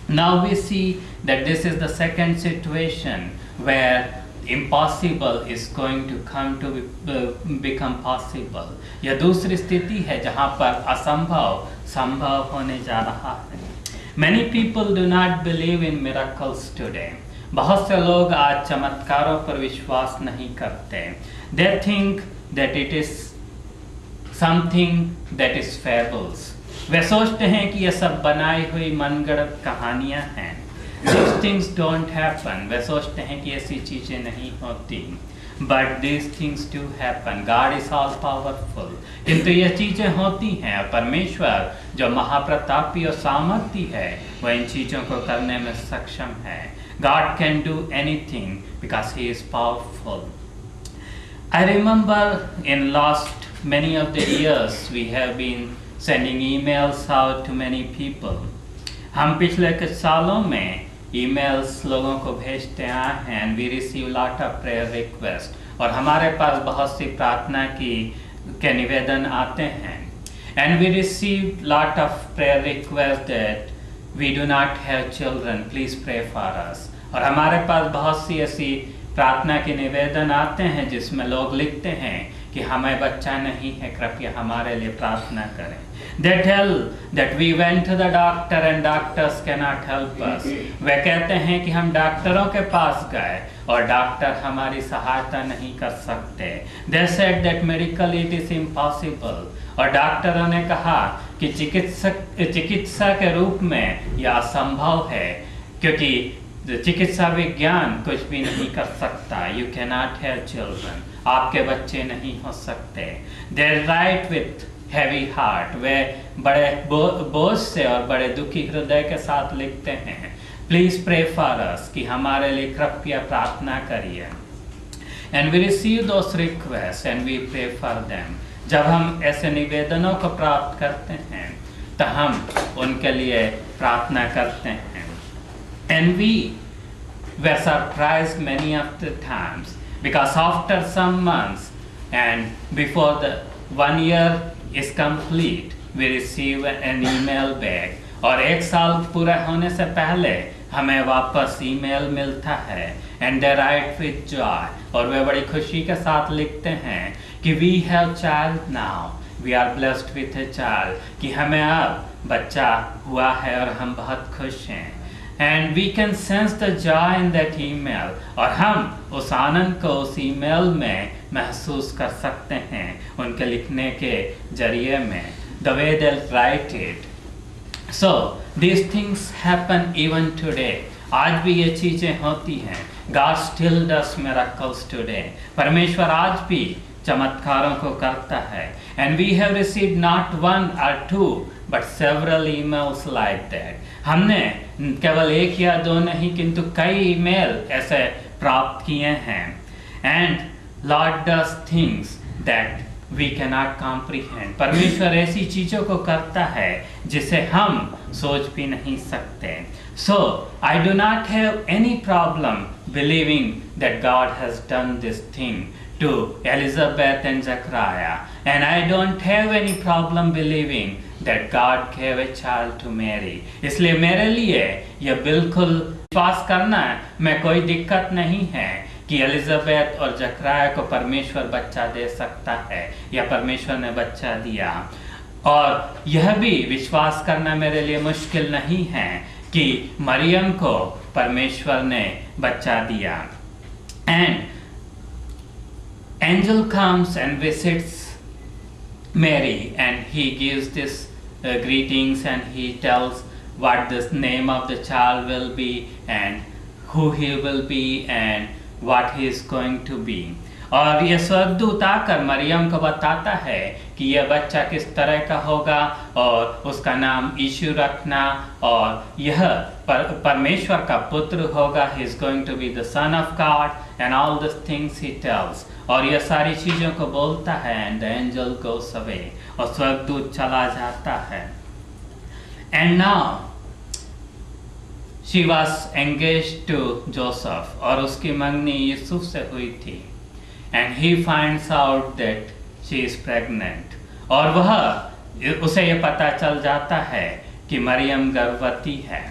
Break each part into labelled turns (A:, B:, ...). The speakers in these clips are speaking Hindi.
A: Now we see that this is the second situation where impossible is going to come to become possible. यह दूसरी स्थिति है जहाँ पर असंभव संभव होने जा रहा है. Many people do not believe in miracles today. बहुत से लोग आज चमत्कारों पर विश्वास नहीं करते. They think that it is something that is fables. वे सोचते हैं कि ये सब बनाई हुई मनगढ़ंत कहानियाँ हैं. These things don't happen. वे सोचते हैं कि ऐसी चीज़ें नहीं होती. But these things do happen. God is all powerful. किंतु ये चीज़ें होती हैं. परमेश्वर जो महाप्रतापी और सामर्थी है वह इन चीज़ों को करने में सक्षम है. God can do anything because He is powerful. I remember in last many of the years we have been sending emails out to many people. हम पिछले कुछ सालों में emails लोगों को भेजते आए हैं and we receive lot of prayer requests. और हमारे पास बहुत सी प्रार्थना के निवेदन आते हैं. And we receive lot of prayer requests that we do not have children, please pray for us. और हमारे पास बहुत सी ऐसी प्रार्थना के निवेदन आते हैं जिसमें लोग लिखते हैं कि हमें बच्चा नहीं है, कृपया हमारे लिए प्रार्थना करें. They tell that we went to the doctor and doctors cannot help us. वे कहते हैं कि हम डॉक्टरों के पास गए और डॉक्टर हमारी सहायता नहीं कर सकते. They said that medically it is impossible. और डॉक्टरों ने कहा कि चिकित्सा के रूप में यह असंभव है क्योंकि चिकित्सा विज्ञान कुछ भी नहीं कर सकता. You cannot have children. आपके बच्चे नहीं हो सकते. They write with heavy heart. वे बड़े बोझ से और बड़े दुखी हृदय के साथ लिखते हैं Please pray for us कि हमारे लिए कृपया प्रार्थना करिए. And we receive those requests and we pray for them. जब हम ऐसे निवेदनों को प्राप्त करते हैं तो हम उनके लिए प्रार्थना करते हैं. And we were surprised many of the times because after some months and before the 1 year is complete, we receive an email back. और 1 साल पूरा होने से पहले हमें वापस ईमेल मिलता है. And they write with joy. और वे बड़ी खुशी के साथ लिखते हैं कि we have child now. We are blessed with a child. कि हमें अब बच्चा हुआ है और हम बहुत खुश हैं. And we can sense the joy in that email. और हम उस आनंद को उस ईमेल में महसूस कर सकते हैं उनके लिखने के जरिए में. The way they write it. So these things happen even today. आज भी ये चीज़ें होती हैं. God still does miracles today. परमेश्वर आज भी चमत्कारों को करता है. And we have received not one or two but several emails like that. हमने केवल 1 या 2 नहीं किंतु कई ईमेल ऐसे प्राप्त किए हैं. And Lord does things that we cannot comprehend. परमेश्वर ऐसी चीज़ों को करता है जिसे हम सोच भी नहीं सकते. So I do not have any problem believing that God has done this thing to Elizabeth and Zechariah, and I don't have any problem believing that God gave a child to Mary. इसलिए मेरे लिए यह बिल्कुल विश्वास करना में कोई दिक्कत नहीं है कि एलिजाबेथ और जकराया को परमेश्वर बच्चा दे सकता है या परमेश्वर ने बच्चा दिया. और यह भी विश्वास करना मेरे लिए मुश्किल नहीं है कि मरियम को परमेश्वर ने बच्चा दिया. And angel comes and visits Mary and he gives this greetings and he tells what the name of the child will be and who he will be and what he is going to be. और यह स्वर्गदूत आकर मरियम को बताता है कि यह बच्चा किस तरह का होगा और उसका नाम यीशु रखना और यह परमेश्वर का पुत्र होगा. He is going to be the son of God and all the things he tells. और यह सारी चीज़ों को बोलता है and the angel goes away. और स्वर्गदूत चला जाता है. And now she was engaged to Joseph. और उसकी मंगनी यूसुफ से हुई थी. And he finds out that she is pregnant. और वह उसे ये पता चल जाता है कि मरियम गर्भवती है.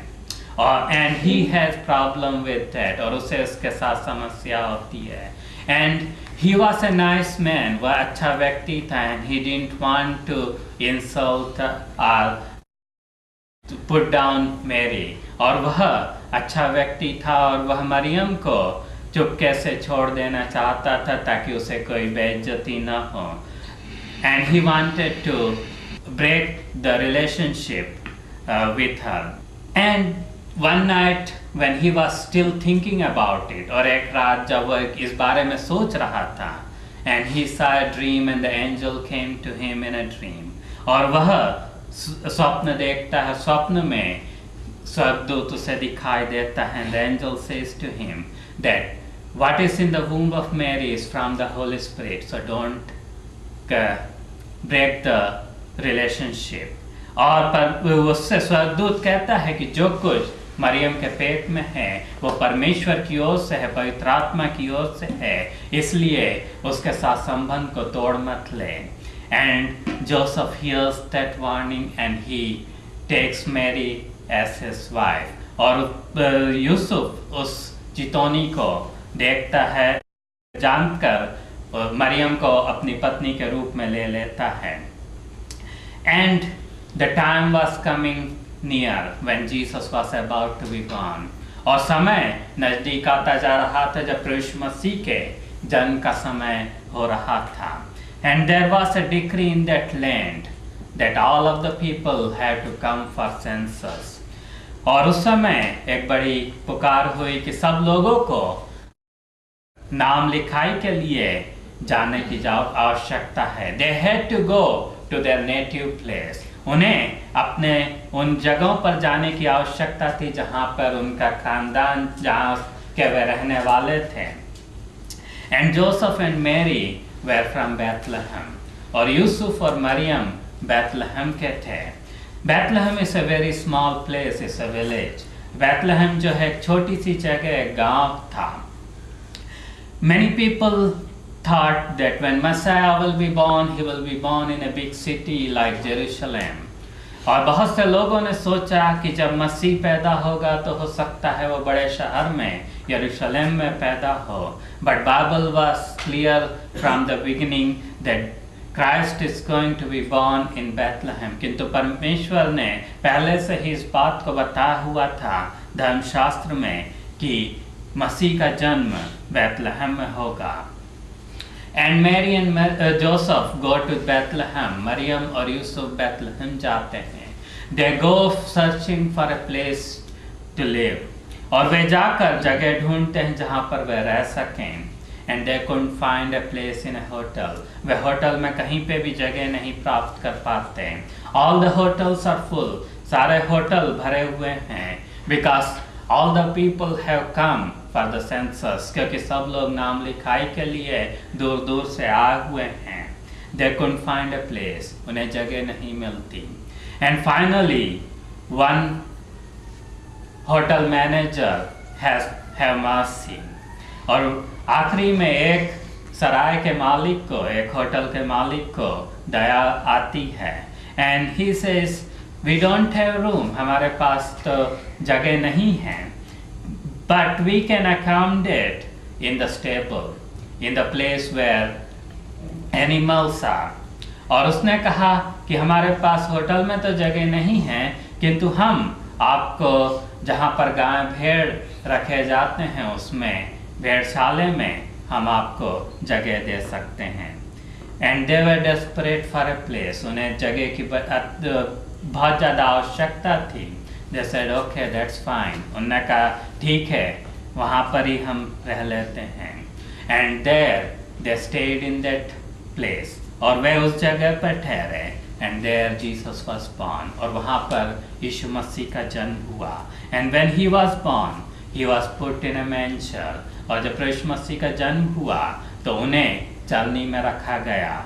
A: और and he has problem with that, और उसे उसके साथ समस्या होती है। And he was a nice man, वह अच्छा व्यक्ति था, and he didn't want to insult or put down Mary, और वह अच्छा व्यक्ति था और वह मरियम को चुपके से छोड़ देना चाहता था ताकि उसे कोई बेइज्जती न हो। And he wanted to break the relationship with her. And one night when he was still thinking about it, और एक रात जब वह इस बारे में सोच रहा था, and he saw a dream and the angel came to him in a dream, और वह स्वप्न देखता है, स्वप्न में स्वर्गदूत उसे दिखाई देता है, and the angel says to him that what is in the womb of Mary is from the Holy Spirit, so don't break the relationship. और पर उससे स्वर्गदूत कहता है कि जो कुछ मरियम के पेट में है वो परमेश्वर की ओर से है, पवित्र आत्मा की ओर से है, इसलिए उसके साथ संबंध को तोड़ मत ले। And Joseph hears that warning and he takes Mary as his wife, और यूसुफ उस चितौनी को देखता है, जानकर मरियम को अपनी पत्नी के रूप में ले लेता है। And the time was coming near when Jesus was about to be born, और समय नजदीक आता जा रहा था जब प्रभु मसीह के जन्म का समय हो रहा था। And there was a decree in that land that all of the people had to come for census, और उस समय एक बड़ी पुकार हुई कि सब लोगों को नाम लिखाई के लिए जाने की आवश्यकता है। They had to go to their native place, उन्हें अपने उन जगहों पर जाने की आवश्यकता थी जहाँ पर उनका खानदान, जहाँ के वे रहने वाले थे। And Joseph and Mary were from Bethlehem, और यूसुफ और मरियम बैथलहम के थे। Bethlehem is a very small place, is a village. Bethlehem जो है एक छोटी सी जगह, एक गांव था। Many people thought that when Messiah will be born, he will be born in a big city like Jerusalem. और बहुत से लोगों ने सोचा कि जब मसीह पैदा होगा तो हो सकता है वो बड़े शहर में यरूशलेम में पैदा हो। But Bible was clear from the beginning that Christ is going to be born in Bethlehem. किंतु परमेश्वर ने पहले से ही इस बात को बताया हुआ था धर्मशास्त्र में कि मसीह का जन्म बैतलहम में होगा। And Mary and Joseph go to Bethlehem, मरियम और यूसुफ बैतलहम जाते हैं। They go searching for a place to live, और वे जाकर जगह ढूंढते हैं जहाँ पर वे रह सकें। And they couldn't find a place in a hotel, वे होटल में कहीं पे भी जगह नहीं प्राप्त कर पाते। All the hotels are full, सारे होटल भरे हुए हैं। Because all the people have come for the census, क्योंकि सब लोग नाम लिखाई के लिए दूर दूर से आए हुए हैं। They couldn't find a place, उन्हें जगह नहीं मिलती। And finally one hotel manager has have mercy, और आखिरी में एक सराय के मालिक को, एक होटल के मालिक को दया आती है। And he says we don't have room, हमारे पास तो जगह नहीं है, but we can accommodate in the stable, in the place where animals are. और उसने कहा कि हमारे पास होटल में तो जगह नहीं है, किंतु हम आपको जहाँ पर गाय भेड़ रखे जाते हैं उसमें, भेड़शाले में हम आपको जगह दे सकते हैं। And they were desperate for a place, उन्हें जगह की बहुत ज़्यादा आवश्यकता थी। They said okay that's fine, उन्होंने कहा ठीक है वहाँ पर ही हम रह लेते हैं। And there they stayed in that place, और वे उस जगह पर ठहरे। And there Jesus was born, और वहाँ पर यीशु मसीह का जन्म हुआ। And when he was born he was put in a manger, और जब यीशु मसीह का जन्म हुआ तो उन्हें चलनी में रखा गया।